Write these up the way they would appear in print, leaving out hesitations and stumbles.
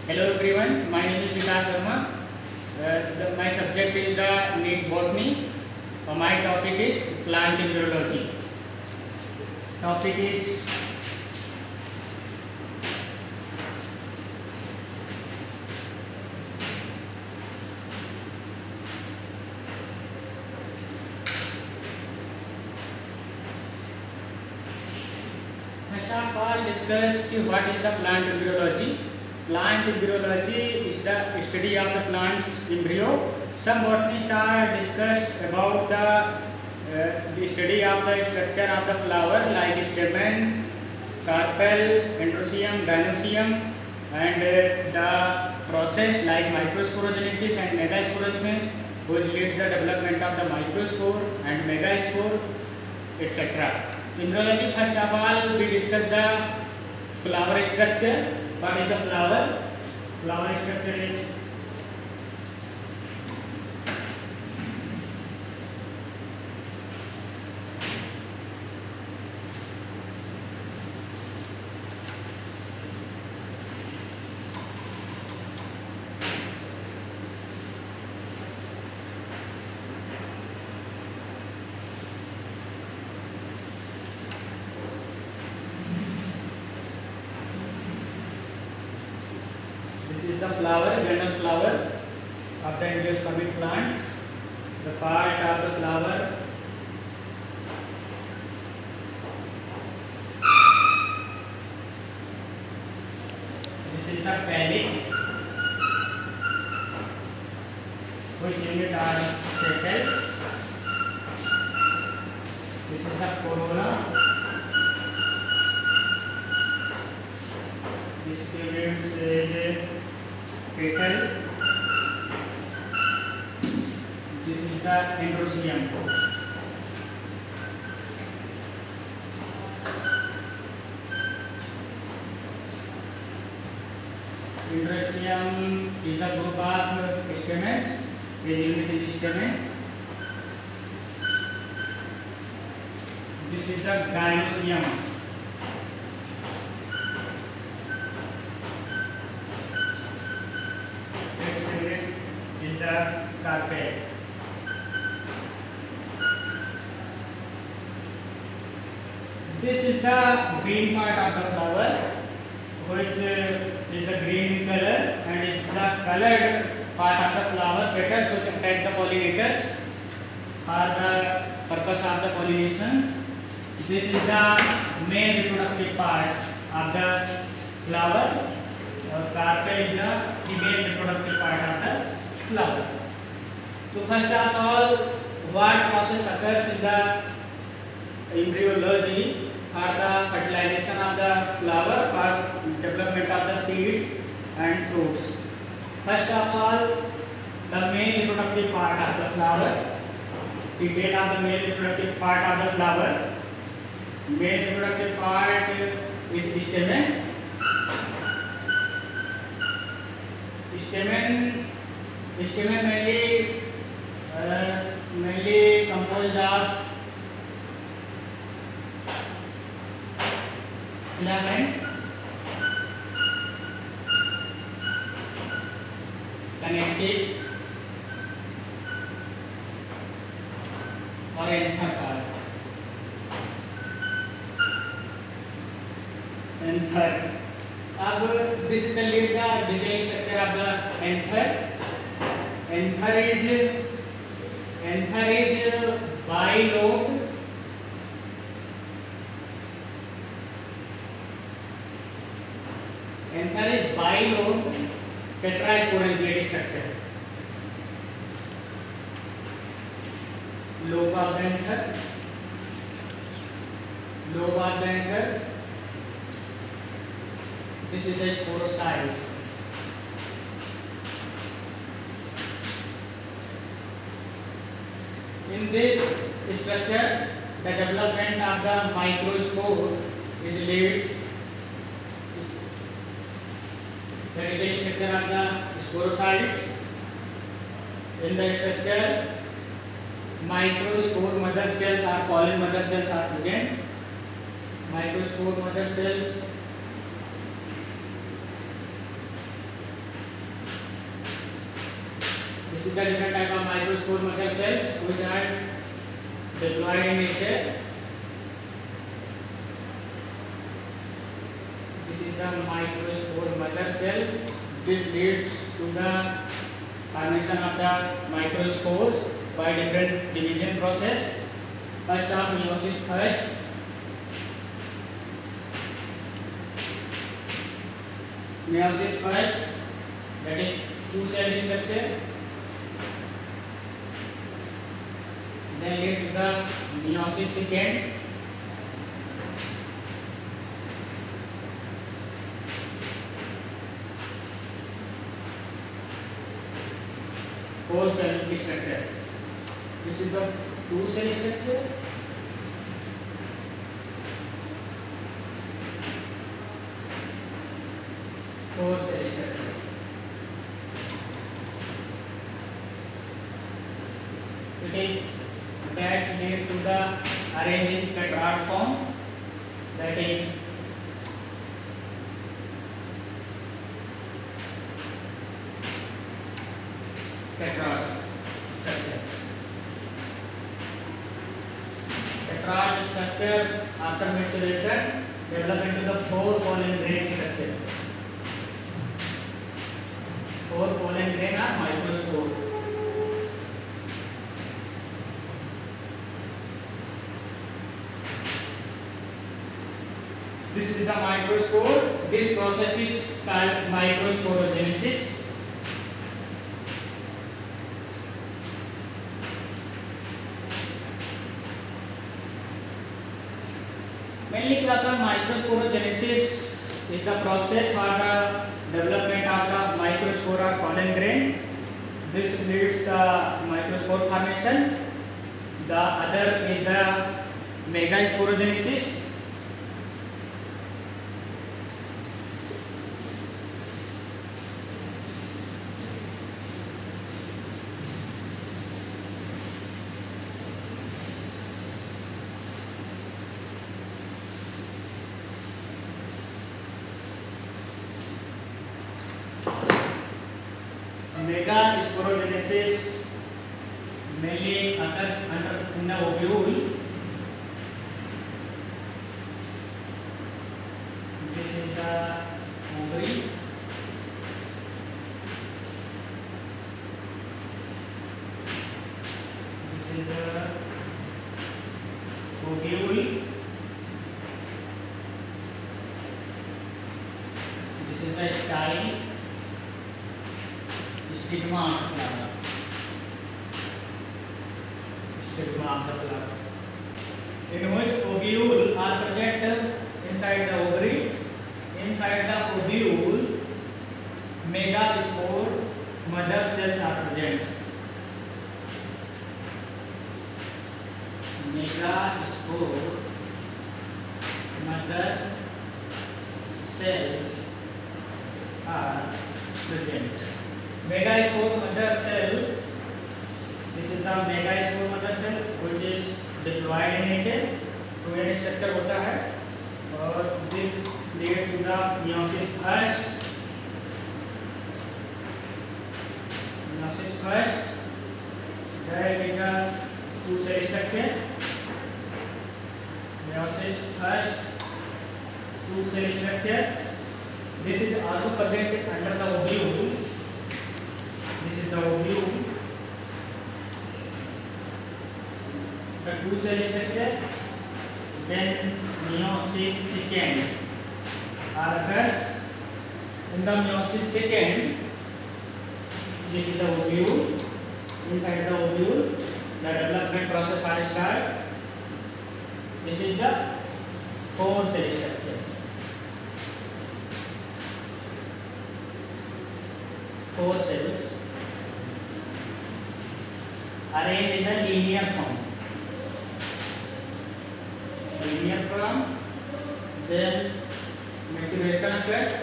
Hello everyone, my name is Vikas Verma. My subject is the NEET Botany. My topic is plant embryology. Topic is first of all discuss what is the plant embryology. Plant embryology is the study of the plant's embryo. Some botanists are discussed about the study of the structure of the flower like stamen, carpel, androecium, gynoecium, and the process like microsporogenesis and megasporogenesis, which leads the development of the microspore and megaspore, etc. Embryology, first of all, we discuss the flower structure. What is the flower? Flower structure is the flower, general flowers of the angiospermic plant. The part of the flower this is the calyx, which unit are settled. This is the corolla. This unit is petal. This is the androecium. Androecium is the group of stamens. This unit is stamen. This is the gynoecium. The carpel. This is the green part of the flower, which is the green in color, and is the colored part of the flower petals which attract the pollinators for the purpose of the pollinations. This is the main reproductive part of the flower. Carpel is the female reproductive part of the flower. So first of all, what process occurs in the embryology for the fertilization of the flower for development of the seeds and fruits. First of all, the main reproductive part of the flower. Detail of the main reproductive part of the flower. Main reproductive part is stamen. Stamen mainly composed of filament, connective or anther part. Anther. अब this is the detailed structure of the anther. Anther is bilobed. Anther is bilobed tetrasporangiate structure. Lobe of the anther. Lobe of the anther. This is the sporocytes. In this structure, the development of the microspore is leads. The detailed structure of the sporocytes. In the structure, microspore mother cells or pollen mother cells are present. Microspore mother cells is the different type of microspore mother cells which are diploid in nature. This is the microspore mother cell. This leads to the formation of the microspores by different division process. First of meiosis first. Meiosis first, that is two cell structure. Then leads to the meiosis second. Four cell structure. This is the two cell structure. Four cell structure. It is attached made to the arranged in tetrad form, that is tetrad structure. Tetrad structure after maturation develop into the four pollen grain structure. Four pollen grain are microspore. This is the microspore. This process is called microsporogenesis. Mainly क्या होता है microsporogenesis is the process for the development of the microspore or pollen grain. This leads the microspore formation. The other is the megasporogenesis. Megasporogenesis mainly occurs in the ovule. This is the ovary. This is the ovule. This is the style. Stigma of the flower. Stigma of the flower. In which ovule are present inside the ovary. Inside the ovule, megaspore mother cells are present. Megaspore mother cells are present. Megaspore mother cells. This is the megaspore mother cell which is diploid in nature. तो ये structure होता है और this lead to the meiosis first. Meiosis first. There is the two cell structure. Meiosis first. Two cell structure. This is also present under the ovule. This is the ovule. The two cell structure. Then meiosis second occurs. In the meiosis second, this is the ovule. Inside the ovule, the development process are start. This is the four cell structure. Four cells arranged in the linear form. Linear form. Then maturation occurs.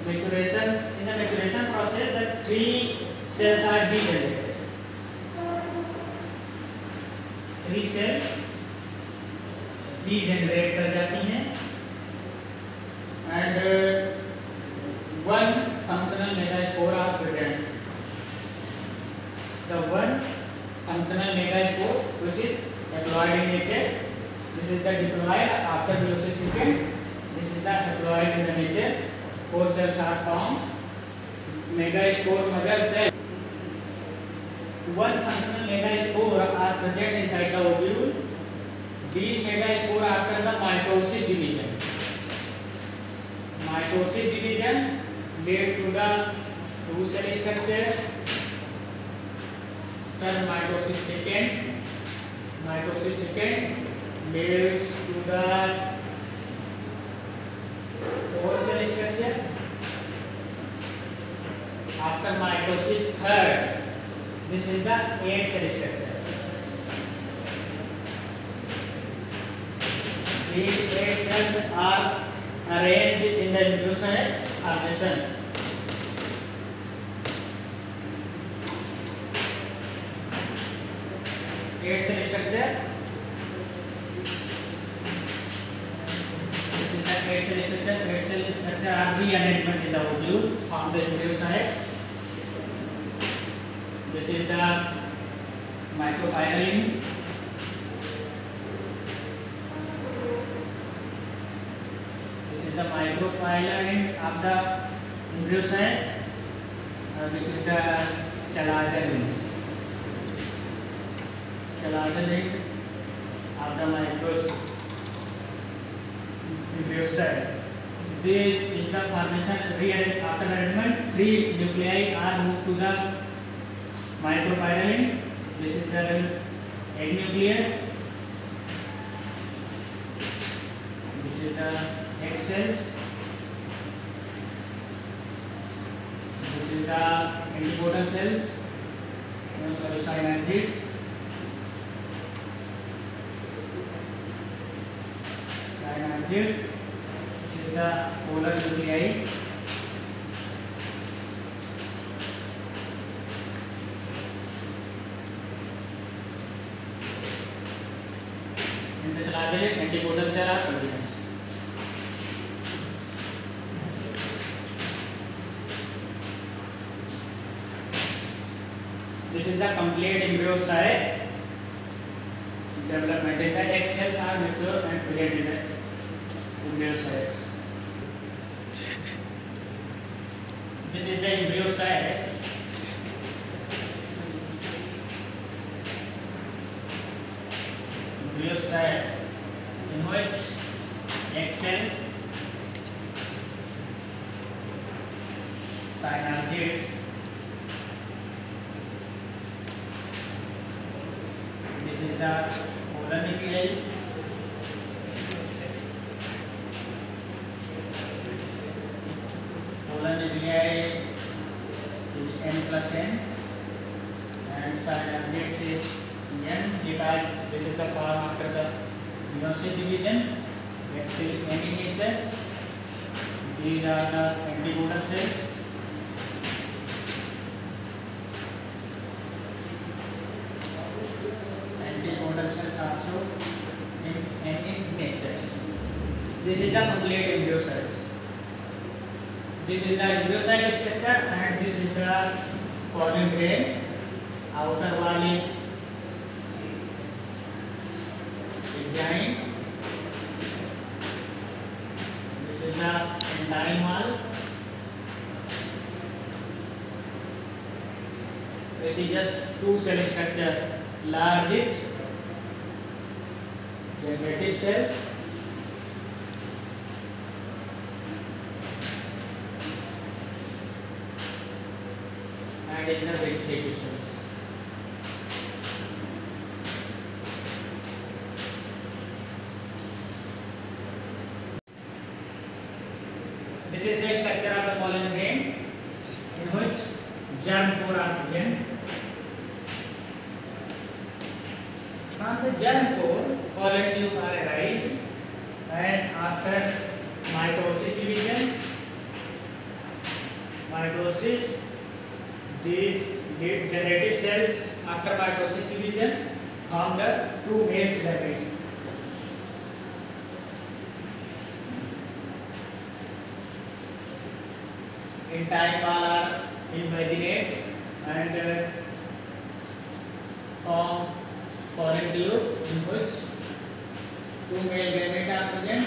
Maturation. In the maturation process, the three cells are degenerated. Three cells degenerate कर जाती हैं and one functional megaspore diploid in the nature. 4 cells are formed. Megaspore mother cell. One functional megaspore are present inside the ovule. These megaspore after the mitosis division. Mitosis division leads to the two cell structure. Then mitosis second leads to the four cell structure. After mitosis third, this is the 8 cell structure. These 8 cells are arranged in the embryocyte formation. Eight cell structure. This is the 8 cell structure. 8 cell structure are rearrangement in the ovule from the embryocytes. This is the micropyroline. This is the micropyroline of the embryocyte. This is the Chalazar ring. Chalazar ring of the embryocyte. This is the formation after arrangement. 3 nuclei are moved to the micropyroline. This is the egg nucleus. This is the egg cells. This is the antibodal cells. Synagids. This is the polar nuclei. In the larger antibodal cell are present. This is the complete embryocyte development. The egg cells are mature and present in the embryocytes. This is the embryocyte. Embryocyte in which egg cell, synagids, this is the polar nuclei. Polar nuclei is n plus n and synagids is n because this is the form after the meiosis division. X is n in nature. These are the antibodal cells. Antibodal cells also n in nature. This is the complete embryocytes. This is the embryocyte structure and this is the pollen grain. Outer wall is enzyme. This is the enzyme wall. It is a two cell structure. Large is generative cells. And in the vegetative cells. This is the structure of the pollen grain in which germ core are present. From the germ core, pollen tube are arise and after mitosis division, these generative cells after mitosis division form the two male gametes. In type all are invaginate and form pollen tube in which two male gametes are present.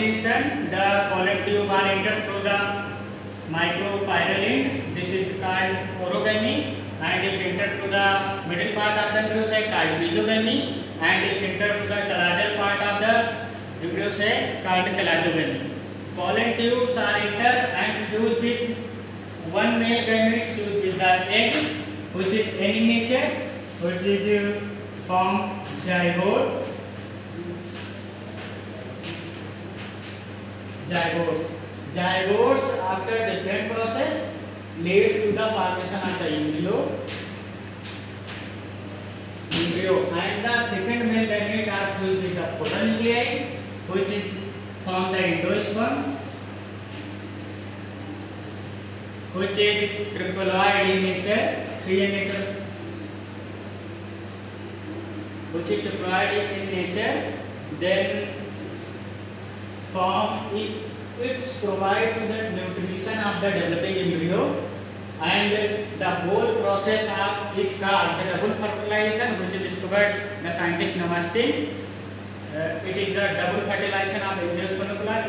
pollination, the pollen tube are entered through the micropyral end. This is called orogamy, and if entered to the middle part of the embryo sac, called mesogamy, and if entered to the chalazial part of the embryo sac, called chalazogamy. Pollen tubes are entered and fused with one male gamete fused with the egg, which is N in nature, which is form zygote. Zygotes after different process lead to the formation of the embryo, and the second male gamete are fused with the polar nuclei, which is form the endosperm, which is triploid in nature, 3 in nature, which is triploid in nature. Then form it's provide to the nutrition of the developing embryo, and the whole process of it's called the double fertilization, which is discovered the scientist Namaste. It is the double fertilization of angiosperm plant.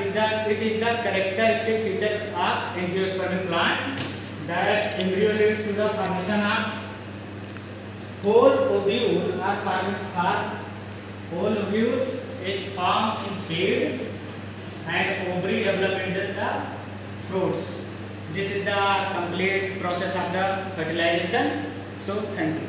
It is the characteristic feature of angiosperm plant. That embryo leads to the formation of whole ovule or whole ovule is formed in seed, and ovary develop into the fruits. This is the complete process of the fertilization. So thank you.